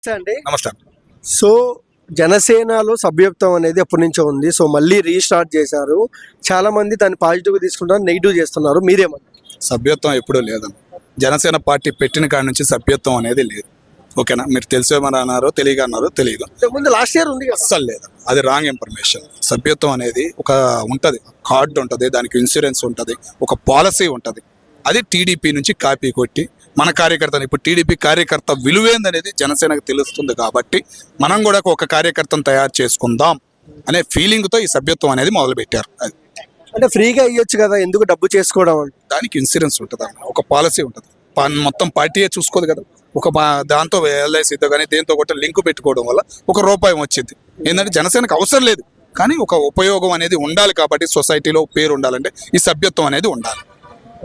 అండి. నమస్కారం. సో జనసేనలో సభ్యత్వం అనేది ఎప్పటి నుంచో ఉంది. సో మళ్ళీ రీస్టార్ట్ చేశారు. చాలా మంది దాన్ని పాజిటివ్ గా తీసుకుంటారు, నెగిటివ్ చేస్తున్నారు. మీరేమంటారు? సభ్యత్వం ఎప్పుడూ లేదన్న. జనసేన పార్టీ పెట్టిన కాడి నుంచి సభ్యత్వం అనేది లేదు. ఓకేనా? మీరు తెలిసేమని అన్నారో తెలియక అన్నారో తెలియదు, ముందు లాస్ట్ ఇయర్ ఉంది కదా. అస్సలు లేదు. అది రాంగ్ ఇన్ఫర్మేషన్. సభ్యత్వం అనేది ఒక ఉంటుంది, కార్డు ఉంటుంది, దానికి ఇన్సూరెన్స్ ఉంటుంది, ఒక పాలసీ ఉంటుంది. అది టీడీపీ నుంచి కాపీ కొట్టి మన కార్యకర్తను, ఇప్పుడు టీడీపీ కార్యకర్త విలువేందనేది జనసేనకు తెలుస్తుంది. కాబట్టి మనం కూడా ఒక కార్యకర్తను తయారు చేసుకుందాం అనే ఫీలింగ్తో ఈ సభ్యత్వం అనేది మొదలుపెట్టారు. అది అంటే ఫ్రీగా ఇవ్వచ్చు కదా, ఎందుకు డబ్బు చేసుకోవడం అంటే? దానికి ఇన్సూరెన్స్ ఉంటుంది అన్న, ఒక పాలసీ ఉంటుంది. మొత్తం పార్టీయే చూసుకోదు కదా. దాంతో ఎల్ఐసితో కానీ దేంతో కూడా లింక్ పెట్టుకోవడం వల్ల ₹1 వచ్చింది. ఏంటంటే జనసేనకు అవసరం లేదు, కానీ ఒక ఉపయోగం అనేది ఉండాలి. కాబట్టి సొసైటీలో పేరు ఉండాలంటే ఈ సభ్యత్వం అనేది ఉండాలి.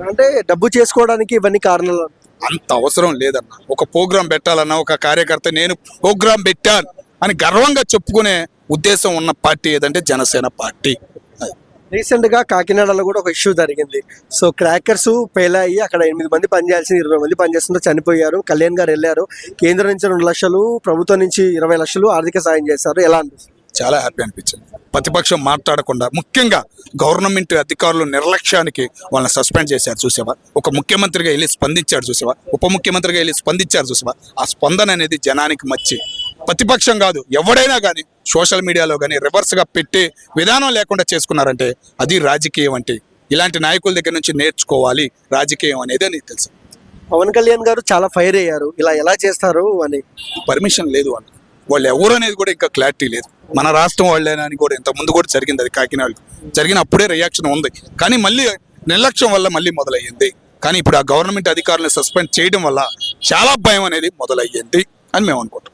అంటే డబ్బు చేసుకోవడానికి ఇవన్నీ కారణాలు అంత అవసరం లేదన్న. ఒక ప్రోగ్రాం పెట్టాలన్నా, ఒక కార్యకర్త నేను ప్రోగ్రాం పెట్టాను అని గర్వంగా చెప్పుకునే ఉద్దేశం ఉన్న పార్టీ ఏదంటే జనసేన పార్టీ. రీసెంట్ గా కాకినాడలో కూడా ఒక ఇష్యూ జరిగింది. సో క్రాకర్స్ పేలాయి, అక్కడ 8 మంది పనిచేయాల్సిన 20 మంది పనిచేస్తుంటే చనిపోయారు. కళ్యాణ్ గారు వెళ్ళారు. కేంద్రం నుంచి 2 లక్షలు, ప్రభుత్వం నుంచి 20 లక్షలు ఆర్థిక సాయం చేశారు. ఎలా అనిపిస్తుంది? చాలా హ్యాపీ అనిపించింది. ప్రతిపక్షం మాట్లాడకుండా, ముఖ్యంగా గవర్నమెంట్ అధికారులు నిర్లక్ష్యానికి వాళ్ళని సస్పెండ్ చేశారు చూసావా. ఒక ముఖ్యమంత్రిగా వెళ్ళి స్పందించాడు చూసావా, ఉప ముఖ్యమంత్రిగా వెళ్ళి స్పందించారు చూసావా. ఆ స్పందన అనేది జనానికి మచ్చి, ప్రతిపక్షం కాదు ఎవడైనా కానీ సోషల్ మీడియాలో కానీ రివర్స్గా పెట్టే విధానం లేకుండా చేసుకున్నారంటే అది రాజకీయం. అంటే ఇలాంటి నాయకుల దగ్గర నుంచి నేర్చుకోవాలి రాజకీయం అనేది అని తెలుసు. పవన్ కళ్యాణ్ గారు చాలా ఫైర్ అయ్యారు, ఇలా ఎలా చేస్తారు అని. పర్మిషన్ లేదు వాళ్ళు ఎవరు అనేది కూడా ఇంకా క్లారిటీ లేదు. మన రాష్ట్రం వాళ్ళేనా అని కూడా ఇంత ముందు కూడా జరిగింది. అది కాకినాడ జరిగిన అప్పుడే రియాక్షన్ ఉంది, కానీ మళ్ళీ నిర్లక్ష్యం వల్ల మళ్ళీ మొదలయ్యింది. కానీ ఇప్పుడు ఆ గవర్నమెంట్ అధికారులను సస్పెండ్ చేయడం వల్ల చాలా భయం అనేది మొదలయ్యింది అని మేము అనుకుంటాం.